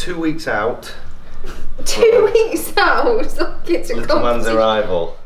2 weeks out. 2 weeks out? Look, it's a Little man's arrival.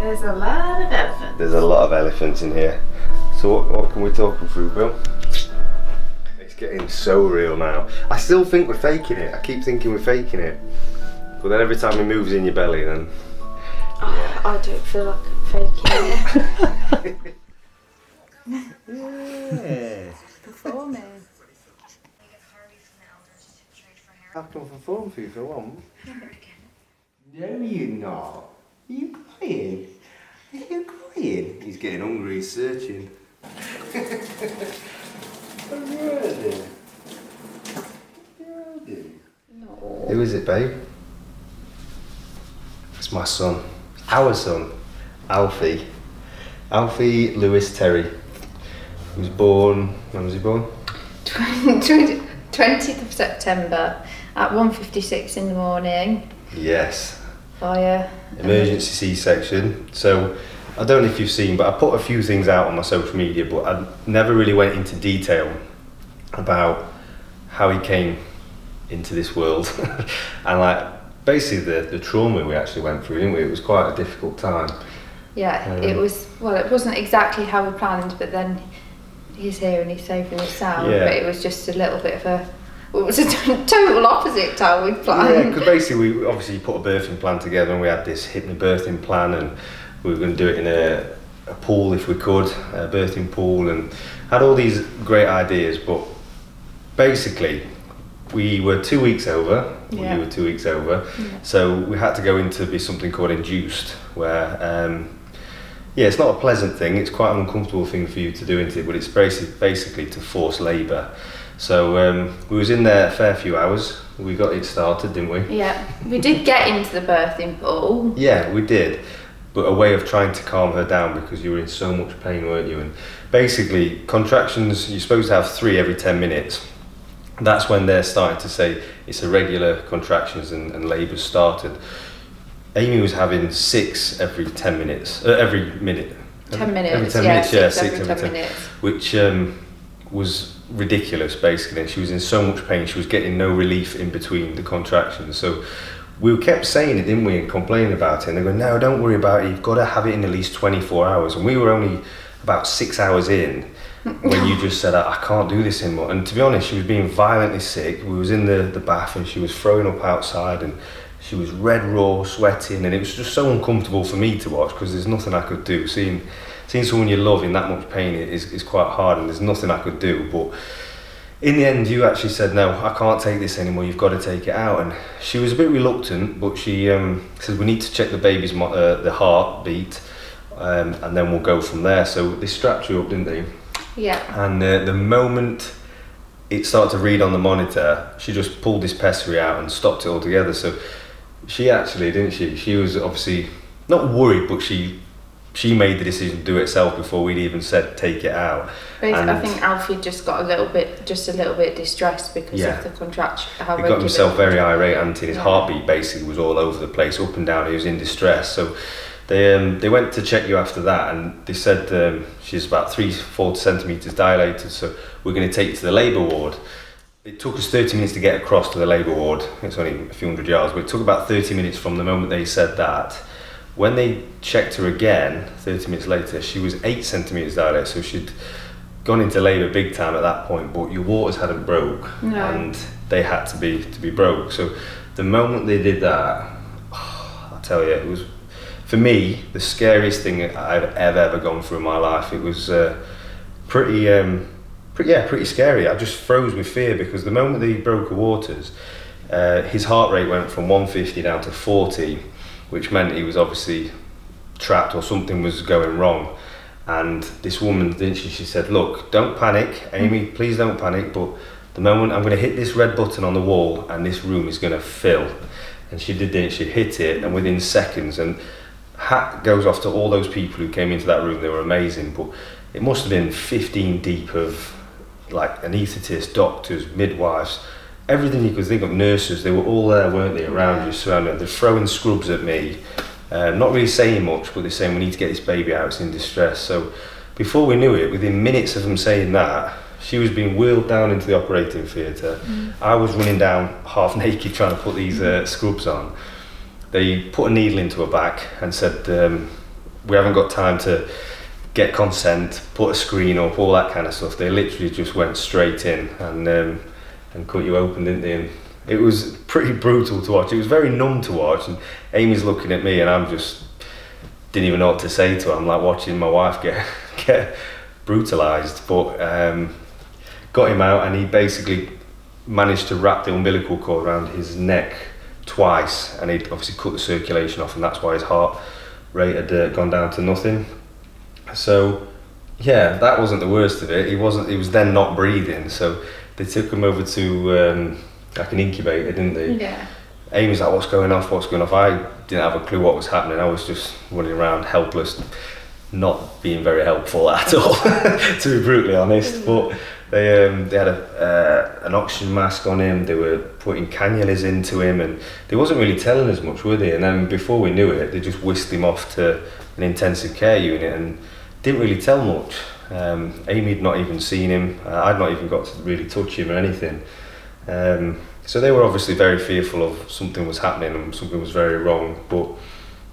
There's a lot of elephants. There's a lot of elephants in here. So what can we talk them through, Bill? It's getting so real now. I still think we're faking it. I keep thinking we're faking it. But then every time he moves in your belly, then... Oh, I don't feel like I'm faking it. Yeah. Performing. I've come perform for you for one. No, you're not. Are you crying? Are you crying? He's getting hungry, he's searching. No. Who is it, babe? It's my son. Our son. Alfie. Alfie Lewis Terry. He was born, when was he born? 20th of September at 1:56 in the morning. Yes. Via emergency C-section. So I don't know if you've seen, but I put a few things out on my social media, but I never really went into detail about how he came into this world and like basically the trauma we actually went through, didn't we? It was quite a difficult time. Yeah, it was. Well, it wasn't exactly how we planned, but then he's here and he's saving us sound. Yeah. But it was just a little bit of a. It was a total opposite to how we planned. Yeah, because basically we obviously put a birthing plan together and we had this hypnobirthing plan and we were going to do it in a pool if we could, a birthing pool, and had all these great ideas, but basically we were 2 weeks over, Yeah. you were 2 weeks over, so we had to go into be something called induced, where yeah, it's not a pleasant thing, it's quite an uncomfortable thing for you to do, isn't it? But it's basically to force labour. So we was in there a fair few hours. We got it started, didn't we? Yeah, we did get into the birthing pool. Yeah, we did. But a way of trying to calm her down because you were in so much pain, weren't you? And basically, contractions, you're supposed to have 3 every 10 minutes. That's when they're starting to say it's irregular contractions and labour's started. Amy was having 6 every 10 minutes, every minute. 10 minutes, every 10 yeah, minutes, yeah, 6 6 every 10 minutes. Which was ridiculous, basically. And she was in so much pain, she was getting no relief in between the contractions. So we kept saying it, didn't we, and complaining about it. And they go, no, don't worry about it, you've got to have it in at least 24 hours. And we were only about 6 hours in when you just said, I can't do this anymore. And to be honest, she was being violently sick. We was in the bath and she was throwing up outside and she was red raw, sweating, and it was just so uncomfortable for me to watch because there's nothing I could do. Seeing someone you love in that much pain is quite hard, and there's nothing I could do. But in the end, you actually said, no, I can't take this anymore, you've got to take it out. And she was a bit reluctant, but she said, we need to check the baby's the heartbeat, and then we'll go from there. So they strapped you up, didn't they? Yeah. And the moment it started to read on the monitor, she just pulled this pessary out and stopped it altogether. So she actually, didn't she? She was obviously not worried, but she made the decision to do it herself before we'd even said take it out. I think Alfie just got a little bit distressed because of the contraction. He got himself very irate, and his heartbeat basically was all over the place, up and down. He was in distress. So they went to check you after that, and they said she's about 3-4 centimetres dilated. So we're going to take you to the labour ward. It took us 30 minutes to get across to the labour ward. It's only a few hundred yards, but it took about 30 minutes from the moment they said that. When they checked her again, 30 minutes later, she was 8 centimetres dilated, so she'd gone into labour big time at that point, but your waters hadn't broke, and they had to be broke. So the moment they did that, I tell you, it was, for me, the scariest thing I've ever gone through in my life. It was pretty scary. I just froze with fear because the moment they broke her waters, his heart rate went from 150 down to 40, which meant he was obviously trapped or something was going wrong. And this woman, didn't she said, look, don't panic, Amy, please don't panic, but the moment I'm going to hit this red button on the wall and this room is going to fill. And she did, didn't she? Hit it, and within seconds, and hat goes off to all those people who came into that room. They were amazing, but it must have been 15 deep of like anaesthetists, doctors, midwives, everything you could think of, nurses. They were all there, weren't they, around you, surrounded. They're throwing scrubs at me, not really saying much, but they're saying we need to get this baby out, it's in distress. So before we knew it, within minutes of them saying that, She was being wheeled down into the operating theatre. I was running down half naked trying to put these scrubs on. They put a needle into her back and said, we haven't got time to get consent, put a screen up, all that kind of stuff. They literally just went straight in and cut you open, didn't they? And it was pretty brutal to watch. It was very numb to watch, and Amy's looking at me and I'm just didn't even know what to say to her. I'm like watching my wife get brutalised, but got him out, and he basically managed to wrap the umbilical cord around his neck twice, and he'd obviously cut the circulation off, and that's why his heart rate had gone down to nothing. So yeah, that wasn't the worst of it. He was then not breathing, so they took him over to like an incubator, didn't they? Yeah. Amy's like, what's going off? I didn't have a clue what was happening. I was just running around helpless, not being very helpful at all, to be brutally honest. But they had an oxygen mask on him. They were putting cannulas into him, and they wasn't really telling us much, were they? And then before we knew it, they just whisked him off to an intensive care unit and didn't really tell much. Amy'd not even seen him. I'd not even got to really touch him or anything. So they were obviously very fearful of something was happening and something was very wrong. But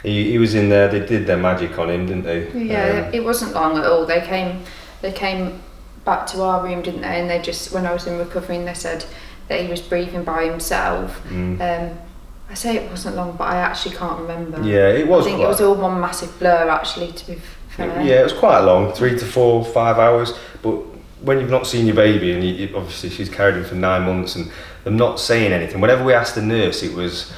he was in there. They did their magic on him, didn't they? Yeah, it wasn't long at all. They came back to our room, didn't they? And they just, when I was in recovery, they said that he was breathing by himself. I say it wasn't long, but I actually can't remember. Yeah, it was. I think it was all one massive blur, actually, to be fair. Yeah, it was quite long, 3 to 4, 5 hours. But when you've not seen your baby, and obviously she's carried him for 9 months, and them not saying anything. Whenever we asked the nurse, it was,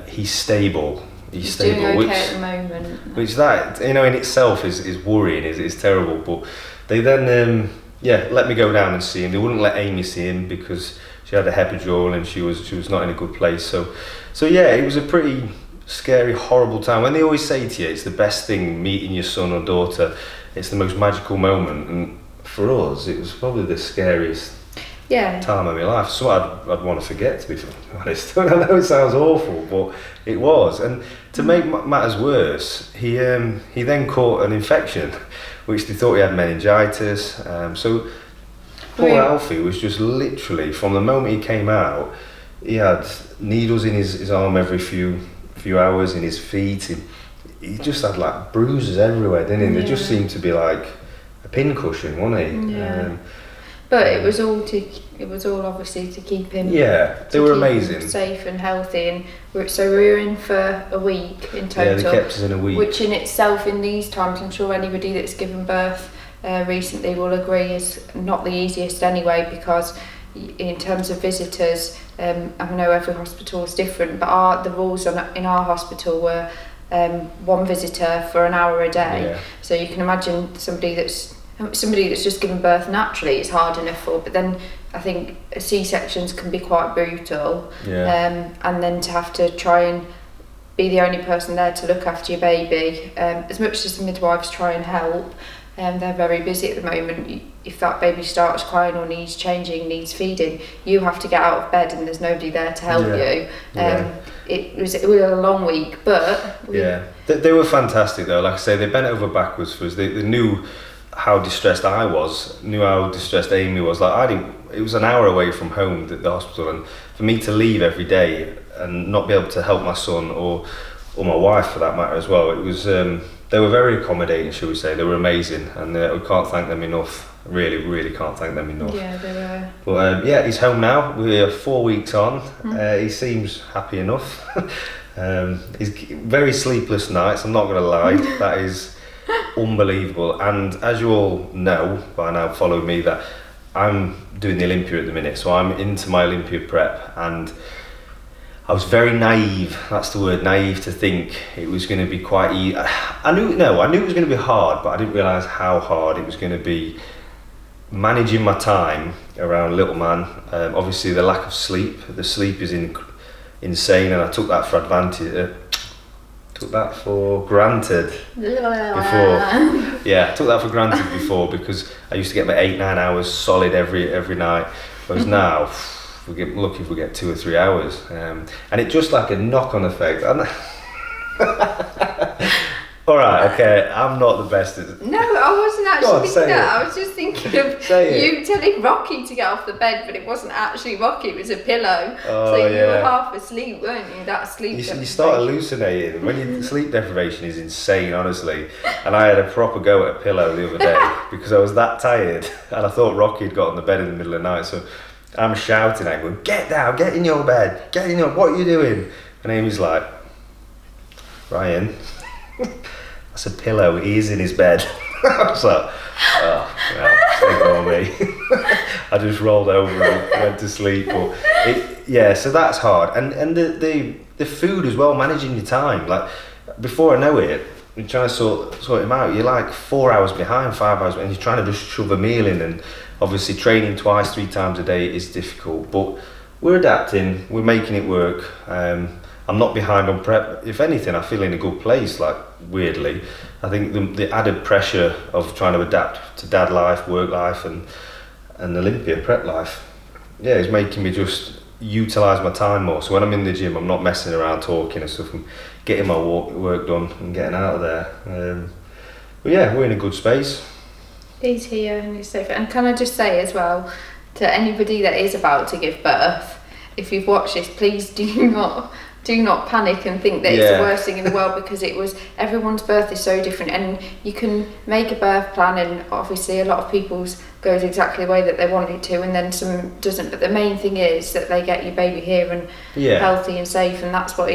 he's stable. He's stable, doing okay at the moment. Which that, in itself is worrying. Is terrible. But they then let me go down and see him. They wouldn't let Amy see him because she had a epidural and she was not in a good place. So yeah, it was a pretty scary, horrible time. When they always say to you, it's the best thing meeting your son or daughter. It's the most magical moment, and for us, it was probably the scariest time of my life. Something I'd want to forget, to be honest. I know it sounds awful, but it was. And to make matters worse, he then caught an infection, which they thought he had meningitis. So poor Alfie was just literally, from the moment he came out, he had needles in his arm every few hours, in his feet. He just had like bruises everywhere, didn't he? They just seemed to be like a pincushion, wasn't he? Yeah. But it was all obviously to keep him. Yeah, they were amazing. Safe and healthy, and so we were in for a week in total. Yeah, they kept us in a week. Which in itself, in these times, I'm sure anybody that's given birth recently will agree is not the easiest anyway, because in terms of visitors, I know every hospital is different, but the rules in our hospital were one visitor for an hour a day. Yeah. So you can imagine somebody that's just given birth naturally, it's hard enough for, but then I think C-sections can be quite brutal. Yeah. And then to have to try and be the only person there to look after your baby, as much as the midwives try and help, they're very busy at the moment. If that baby starts crying or needs changing, needs feeding, you have to get out of bed and there's nobody there to help you. It was a long week, but they were fantastic though. Like I say, they bent over backwards for us. They knew how distressed I was, knew how distressed Amy was. It was an hour away from home, the hospital, and for me to leave every day and not be able to help my son or my wife for that matter as well, it was. They were very accommodating, shall we say. They were amazing, and we can't thank them enough. Really, really can't thank them enough. Yeah, they were. But he's home now. We're 4 weeks on. He seems happy enough. He's very sleepless nights, I'm not going to lie. That is unbelievable. And as you all know by now, follow me, that I'm doing the Olympia at the minute. So I'm into my Olympia prep, and I was very naive, that's the word, naive, to think it was going to be quite easy. I knew it was going to be hard, but I didn't realise how hard it was going to be managing my time around little man. Obviously the lack of sleep, the sleep is insane, and I took that for granted before. Yeah, I took that for granted before, because I used to get my 8-9 hours solid every night, whereas now, we get lucky if we get 2 or 3 hours, and it's just like a knock-on effect. All right, okay, I'm not the best at it. No, I wasn't actually say thinking that. it. I was just thinking of Say you telling Rocky to get off the bed, but it wasn't actually Rocky, it was a pillow. Oh, so you yeah. were half asleep, weren't you? That sleep You start hallucinating. When you sleep deprivation is insane, honestly. And I had a proper go at a pillow the other day because I was that tired, and I thought Rocky had got on the bed in the middle of the night. So I'm shouting at him, "Get down! Get in your bed! Get in your. What are you doing?" And Amy's like, "Ryan, that's a pillow. He is in his bed." I was like, "Oh, yeah, ignore me." I just rolled over and went to sleep. But so that's hard. And the food as well, managing your time. Like before I know it, you're trying to sort him out. You're like 4 hours behind, 5 hours, and you're trying to just shove a meal in. And obviously training twice, 3 times a day is difficult. But we're adapting. We're making it work. I'm not behind on prep. If anything, I feel in a good place, like weirdly. I think the added pressure of trying to adapt to dad life, work life and Olympia prep life, is making me just utilise my time more. So when I'm in the gym, I'm not messing around talking and stuff. I'm getting my work done and getting out of there. But yeah, we're in a good space. He's here and he's safe. And can I just say as well, to anybody that is about to give birth, if you've watched this, please do not panic and think that it's the worst thing in the world, because everyone's birth is so different, and you can make a birth plan, and obviously a lot of people's goes exactly the way that they want it to, and then some doesn't. But the main thing is that they get your baby here and healthy and safe, and that's what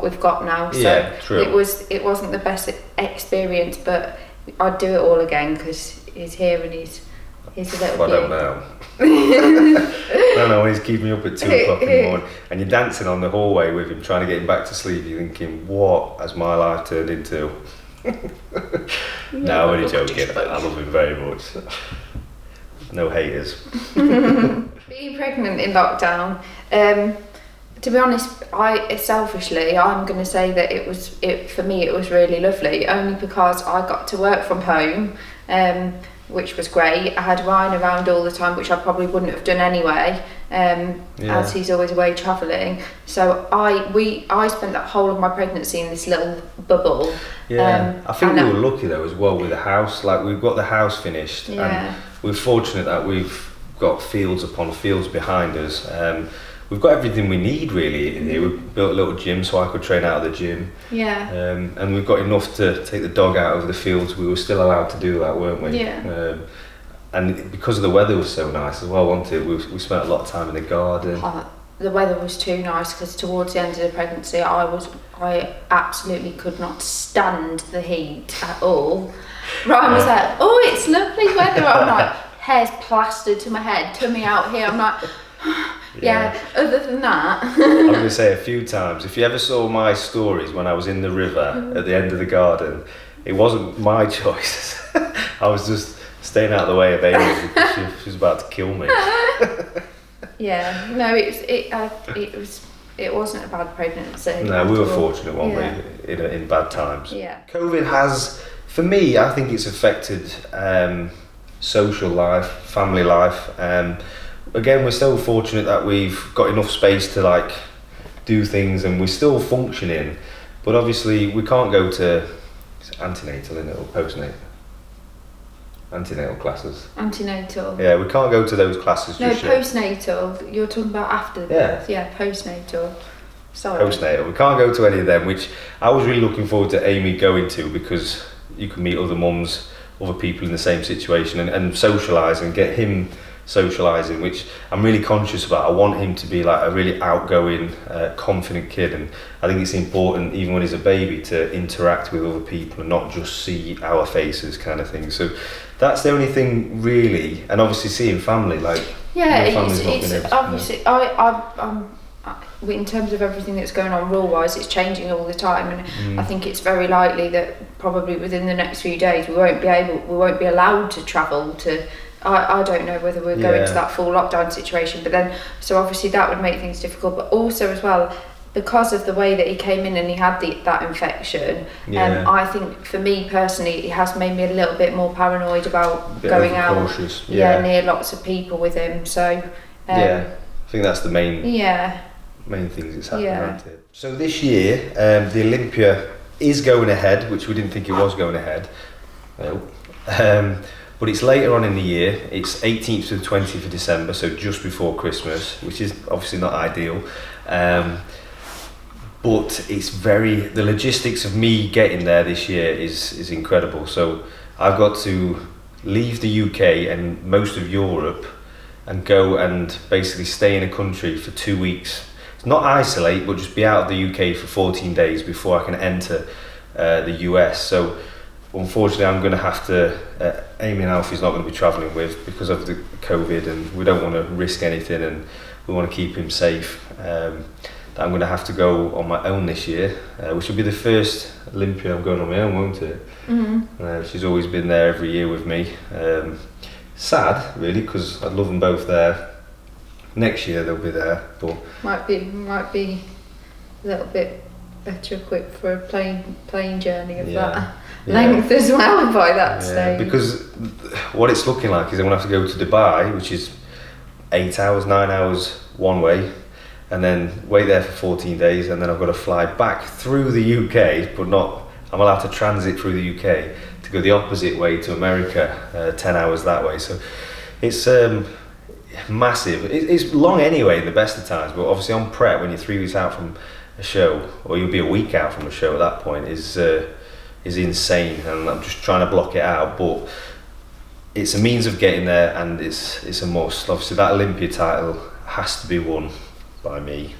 we've got now. So true. It wasn't the best experience, but I'd do it all again because he's here and he's a little I don't know. I don't know, when he's keeping me up at 2 o'clock in the morning and you're dancing on the hallway with him trying to get him back to sleep, you're thinking, what has my life turned into? No, I'm only joking. I love him very much. No haters. Being pregnant in lockdown, to be honest, selfishly, I'm going to say that for me it was really lovely, only because I got to work from home, which was great. I had Ryan around all the time, which I probably wouldn't have done anyway, as he's always away travelling. So I spent that whole of my pregnancy in this little bubble. I think we were lucky though as well with the house. Like we've got the house finished, and we're fortunate that we've got fields upon fields behind us. We've got everything we need really in here. We've built a little gym so I could train out of the gym. And we've got enough to take the dog out of the fields. We were still allowed to do that, weren't we? And because of the weather was so nice as well, wasn't it? We spent a lot of time in the garden. The weather was too nice, because towards the end of the pregnancy I absolutely could not stand the heat at all. Ryan was like, "Oh, it's lovely weather." I'm like, hair's plastered to my head, tummy out here. I'm like, other than that. I'm going to say a few times, if you ever saw my stories when I was in the river at the end of the garden, it wasn't my choice. I was just staying out of the way of Amy because she was about to kill me. It wasn't a bad pregnancy. No, we were fortunate, weren't we, in bad times. COVID has, for me, I think it's affected social life, family life. Again, we're still fortunate that we've got enough space to do things, and we're still functioning, but obviously we can't go to antenatal, isn't it, or postnatal? Antenatal classes. Antenatal. Yeah, we can't go to those classes just yet. Postnatal. You're talking about after the birth. Yeah, postnatal. Sorry. Postnatal. We can't go to any of them, which I was really looking forward to Amy going to, because you can meet other mums, other people in the same situation, and socialise and get him socialising, which I'm really conscious about. I want him to be a really outgoing, confident kid, and I think it's important, even when he's a baby, to interact with other people and not just see our faces kind of thing. So that's the only thing really, and obviously seeing family, it's obviously in terms of everything that's going on rule-wise, it's changing all the time, and I think it's very likely that probably within the next few days we won't be allowed to travel to. I don't know whether we're going to that full lockdown situation, but then so obviously that would make things difficult. But also as well, because of the way that he came in and he had that infection, I think for me personally, it has made me a little bit more paranoid about going out near lots of people with him. So I think that's the main things that's happening around here. So this year, the Olympia is going ahead, which we didn't think it was going ahead. But it's later on in the year. It's 18th to the 20th of December, so just before Christmas, which is obviously not ideal. But it's the logistics of me getting there this year is incredible. So I've got to leave the UK and most of Europe and go and basically stay in a country for 2 weeks. It's not isolate, but just be out of the UK for 14 days before I can enter the US. So unfortunately, I'm going to have to, Amy and Alfie's not going to be travelling with because of the COVID, and we don't want to risk anything, and we want to keep him safe. I'm going to have to go on my own this year, which will be the first Olympia I'm going on my own, won't it? Mm-hmm. She's always been there every year with me. Sad, really, because I'd love them both there. Next year they'll be there, but might be a little bit better equipped for a plane journey of that length as well by that stage. Because what it's looking like is I'm going to have to go to Dubai, which is 8 hours, 9 hours one way, and then wait there for 14 days, and then I've got to fly back through the UK, but I'm allowed to transit through the UK to go the opposite way to America, 10 hours that way. So it's massive. It's long anyway in the best of times, but obviously on prep, when you're 3 weeks out from a show, or you'll be a week out from a show at that point, is insane, and I'm just trying to block it out. But it's a means of getting there, and it's a must. Obviously that Olympia title has to be won by me.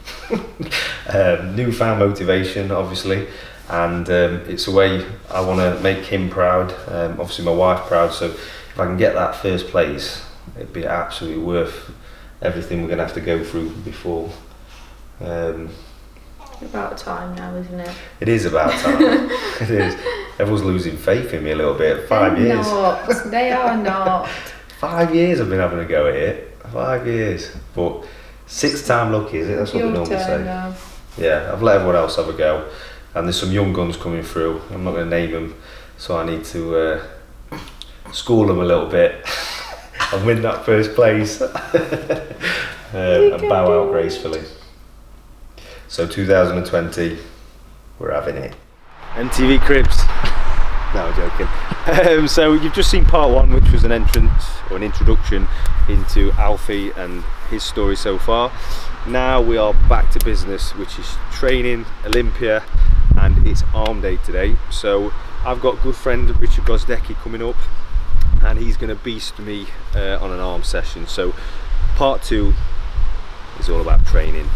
Newfound motivation, obviously, and it's a way I want to make him proud, obviously my wife proud. So if I can get that first place, it'd be absolutely worth everything we're going to have to go through before. About time now, isn't it? It is about time. It is. Everyone's losing faith in me a little bit. 5 years. They are not. 5 years I've been having a go at it. 5 years. But 6th time lucky, is it? That's what they normally say. Now. Yeah, I've let everyone else have a go. And there's some young guns coming through. I'm not going to name them, so I need to school them a little bit and win that first place. And bow out gracefully. So 2020, we're having it. MTV Cribs. No, I'm joking. So you've just seen part 1, which was an entrance or an introduction into Alfie and his story so far. Now we are back to business, which is training Olympia, and it's arm day today. So I've got good friend Rich Gozdecki coming up, and he's going to beast me on an arm session. So part 2 is all about training.